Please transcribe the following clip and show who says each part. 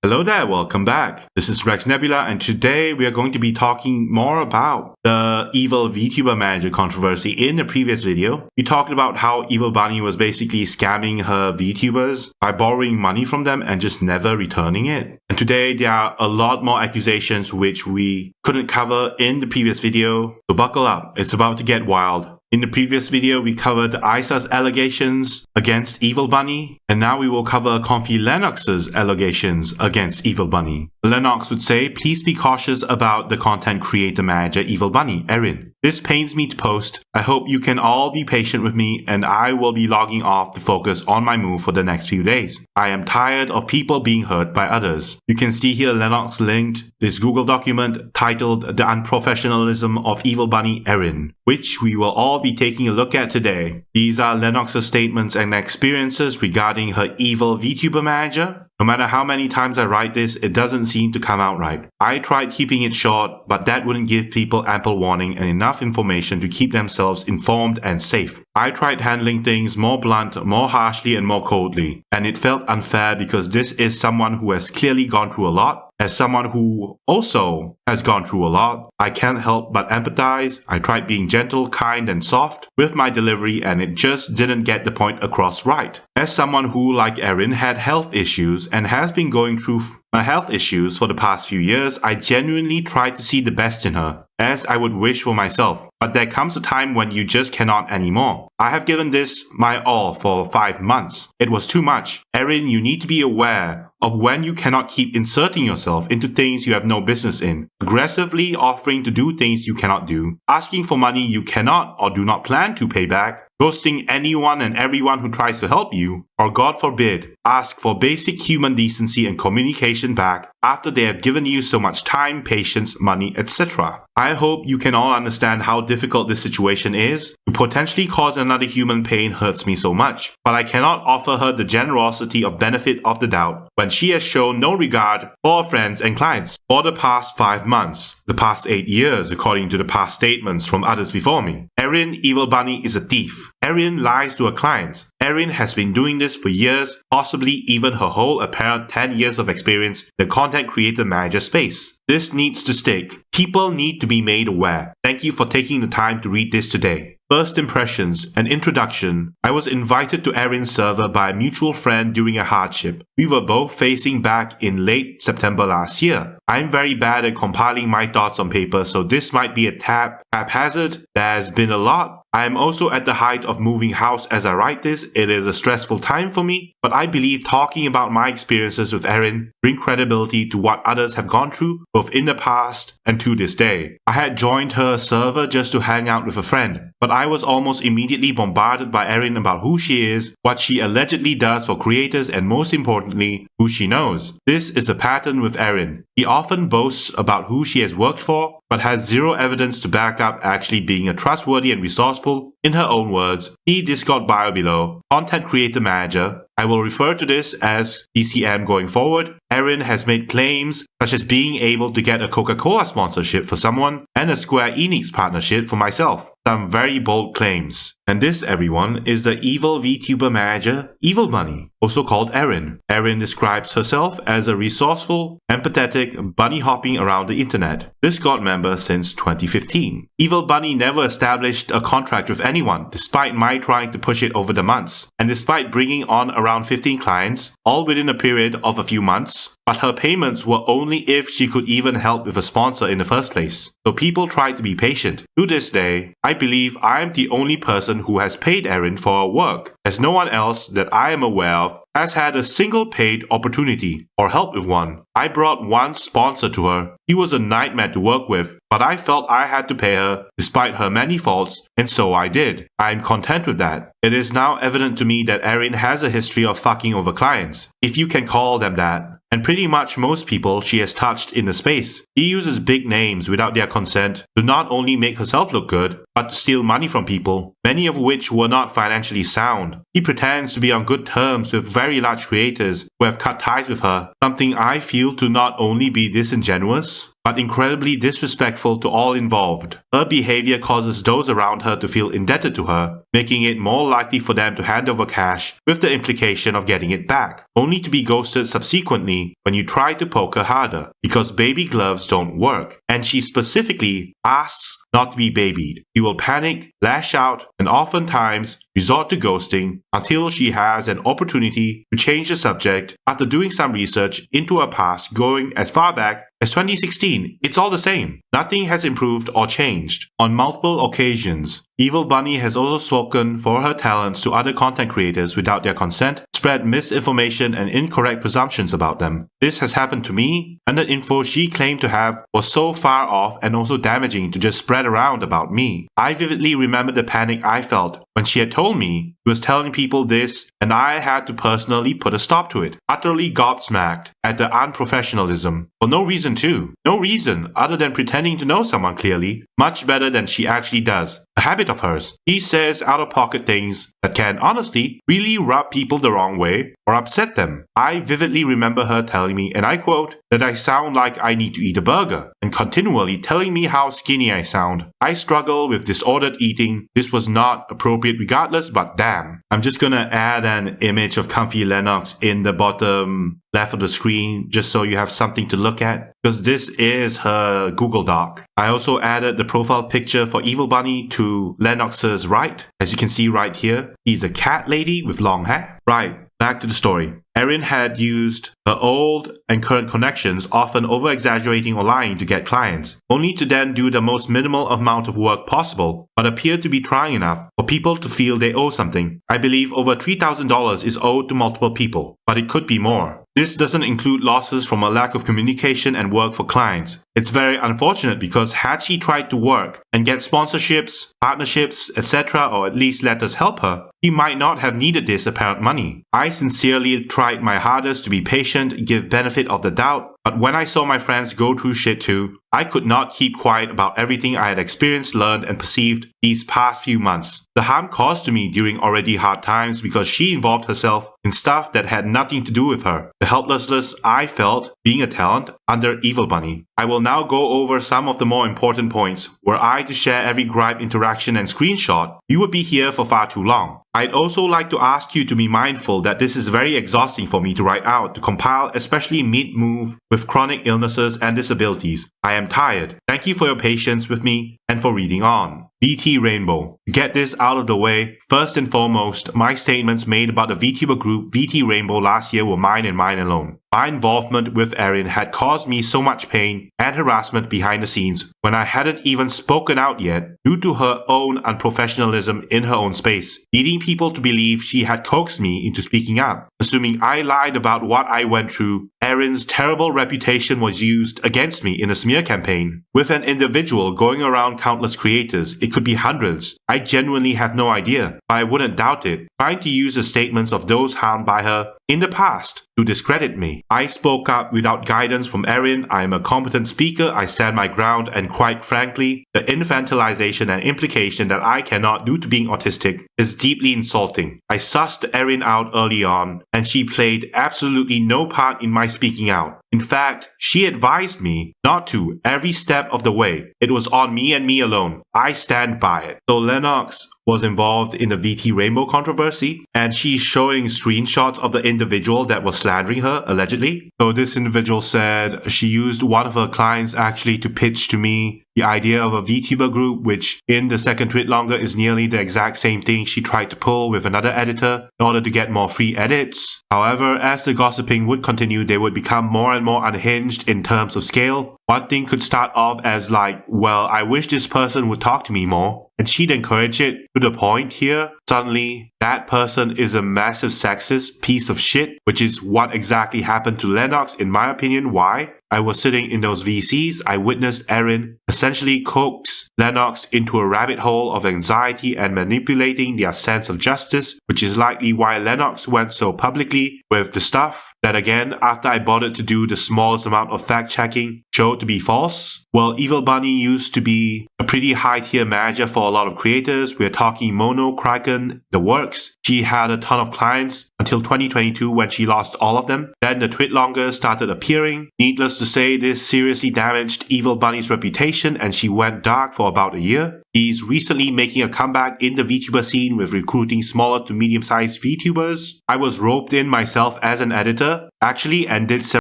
Speaker 1: Hello there, welcome back. This is Rex Nebula, and today we are going to be talking more about the evil VTuber manager controversy. In the previous video, we talked about how Evil Bunny was basically scamming her VTubers by borrowing money from them and just never returning it. And today there are a lot more accusations which we couldn't cover in the previous video, so buckle up, it's about to get wild. In the previous video, we covered Isa's allegations against Evil Bunny, and now we will cover Comfy Lenox's allegations against Evil Bunny. Lenox would say, please be cautious about the content creator manager Evil Bunny, Erin. This pains me to post. I hope you can all be patient with me, and I will be logging off to focus on my move for the next few days. I am tired of people being hurt by others. You can see here Lenox linked this Google document titled The Unprofessionalism of Evil Bunny, Erin, which we will all be taking a look at today. These are Lenox's statements and experiences regarding her evil VTuber manager. No matter how many times I write this, it doesn't seem to come out right. I tried keeping it short, but that wouldn't give people ample warning and enough information to keep themselves informed and safe. I tried handling things more blunt, more harshly, and more coldly, and it felt unfair because this is someone who has clearly gone through a lot. As someone who also has gone through a lot, I can't help but empathize. I tried being gentle, kind, and soft with my delivery, and it just didn't get the point across right. As someone who, like Erin, had health issues and has been going through health issues for the past few years, I genuinely tried to see the best in her, as I would wish for myself. But there comes a time when you just cannot anymore. I have given this my all for 5 months. It was too much. Erin, you need to be aware of when you cannot keep inserting yourself into things you have no business in, aggressively offering to do things you cannot do, asking for money you cannot or do not plan to pay back, ghosting anyone and everyone who tries to help you, or God forbid, ask for basic human decency and communication back after they have given you so much time, patience, money, etc. I hope you can all understand how difficult this situation is. To potentially cause another human pain hurts me so much, but I cannot offer her the generosity of benefit of the doubt when she has shown no regard for her friends and clients for the past 5 months, the past 8 years according to the past statements from others before me. Erin, Evil Bunny, is a thief. Erin lies to her clients. Erin has been doing this for years, possibly even her whole apparent 10 years of experience in the content creator manager space. This needs to stick. People need to be made aware. Thank you for taking the time to read this today. First impressions and introduction. I was invited to Erin's server by a mutual friend during a hardship. We were both facing back in late September last year. I'm very bad at compiling my thoughts on paper, so this might be a tad haphazard. There's been a lot. I am also at the height of moving house as I write this. It is a stressful time for me, but I believe talking about my experiences with Erin bring credibility to what others have gone through, both in the past and to this day. I had joined her server just to hang out with a friend, but I was almost immediately bombarded by Erin about who she is, what she allegedly does for creators, and most importantly, who she knows. This is a pattern with Erin. She often boasts about who she has worked for, but has zero evidence to back up actually being a trustworthy and resourceful, in her own words, see Discord bio below, content creator manager. I will refer to this as DCM going forward. Erin has made claims such as being able to get a Coca-Cola sponsorship for someone and a Square Enix partnership for myself. Some very bold claims. And this, everyone, is the evil VTuber manager, Evil Bunny, also called Erin. Erin describes herself as a resourceful, empathetic bunny hopping around the internet. Discord member since 2015. Evil Bunny never established a contract with anyone, despite my trying to push it over the months. And despite bringing on around 15 clients, all within a period of a few months, but her payments were only if she could even help with a sponsor in the first place. So people tried to be patient. To this day, I believe I am the only person who has paid Erin for her work, as no one else that I am aware of has had a single paid opportunity or helped with one. I brought one sponsor to her. He was a nightmare to work with, but I felt I had to pay her despite her many faults, and so I did. I am content with that. It is now evident to me that Erin has a history of fucking over clients, if you can call them that, and pretty much most people she has touched in the space. She uses big names without their consent to not only make herself look good, but to steal money from people, many of which were not financially sound. She pretends to be on good terms with very large creators who have cut ties with her, something I feel to not only be disingenuous, but incredibly disrespectful to all involved. Her behavior causes those around her to feel indebted to her, making it more likely for them to hand over cash with the implication of getting it back, only to be ghosted subsequently when you try to poke her harder, because baby gloves don't work, and she specifically asks not to be babied. She will panic, lash out, and oftentimes resort to ghosting until she has an opportunity to change the subject after doing some research into her past going as far back as 2016. It's all the same. Nothing has improved or changed. On multiple occasions, Evil Bunny has also spoken for her talents to other content creators without their consent, spread misinformation and incorrect presumptions about them. This has happened to me, and the info she claimed to have was so far off and also damaging to just spread around about me. I vividly remember the panic I felt when she had told me she was telling people this, and I had to personally put a stop to it. Utterly gobsmacked at the unprofessionalism. For no reason too. No reason other than pretending to know someone clearly, much better than she actually does. A habit of hers. She says out-of-pocket things that can, honestly, really rub people the wrong way or upset them. I vividly remember her telling me, and I quote, that I sound like I need to eat a burger, and continually telling me how skinny I sound. I struggle with disordered eating. This was not appropriate regardless, but damn. I'm just gonna add an image of Comfy Lenox in the bottom left of the screen just so you have something to look at, because this is her Google Doc. I also added the profile picture for Evil Bunny to Lenox's right. As you can see right here, he's a cat lady with long hair. Right, back to the story. Erin had used her old and current connections, often over-exaggerating or lying to get clients, only to then do the most minimal amount of work possible, but appear to be trying enough for people to feel they owe something. I believe over $3,000 is owed to multiple people, but it could be more. This doesn't include losses from a lack of communication and work for clients. It's very unfortunate because had she tried to work and get sponsorships, partnerships, etc., or at least let us help her, she might not have needed this apparent money. I sincerely tried my hardest to be patient, give benefit of the doubt, but when I saw my friends go through shit too, I could not keep quiet about everything I had experienced, learned, and perceived these past few months. The harm caused to me during already hard times because she involved herself in stuff that had nothing to do with her. The helplessness I felt being a talent under Evil Bunny. I will now go over some of the more important points. Were I to share every gripe, interaction, and screenshot, we would be here for far too long. I'd also like to ask you to be mindful that this is very exhausting for me to write out, to compile, especially mid-move with chronic illnesses and disabilities. I am tired. Thank you for your patience with me and for reading on. VT Rainbow. To get this out of the way, first and foremost, my statements made about the VTuber group VT Rainbow last year were mine and mine alone. My involvement with Erin had caused me so much pain and harassment behind the scenes when I hadn't even spoken out yet due to her own unprofessionalism in her own space, leading people to believe she had coaxed me into speaking up. Assuming I lied about what I went through, Erin's terrible reputation was used against me in a smear campaign. With an individual going around countless creators, it could be hundreds. I genuinely have no idea, but I wouldn't doubt it, trying to use the statements of those harmed by her in the past to discredit me. I spoke up without guidance from Erin. I am a competent speaker, I stand my ground, and quite frankly, the infantilization and implication that I cannot due to being autistic is deeply insulting. I sussed Erin out early on, and she played absolutely no part in my speaking out. In fact, she advised me not to every step of the way. It was on me and me alone. I stand by it. So Lenox was involved in the VT Rainbow controversy, and she's showing screenshots of the individual that was slandering her, allegedly. So this individual said she used one of her clients actually to pitch to me the idea of a VTuber group, which in the second tweet longer is nearly the exact same thing she tried to pull with another editor in order to get more free edits. However, as the gossiping would continue, they would become more and more unhinged in terms of scale. One thing could start off as like, well, I wish this person would talk to me more, and she'd encourage it to the point here suddenly that person is a massive sexist piece of shit, which is what exactly happened to Lenox in my opinion. Why? I was sitting in those VCs, I witnessed Erin essentially coax Lenox into a rabbit hole of anxiety and manipulating their sense of justice, which is likely why Lenox went so publicly with the stuff that again, after I bothered to do the smallest amount of fact checking, showed to be false. Well, Evil Bunny used to be a pretty high tier manager for a lot of creators. We're talking Mono, Kraken, the works. She had a ton of clients until 2022 when she lost all of them. Then the Twitlongers started appearing. Needless to say, this seriously damaged Evil Bunny's reputation and she went dark for about a year. He's recently making a comeback in the VTuber scene with recruiting smaller to medium-sized VTubers. I was roped in myself as an editor, actually, and did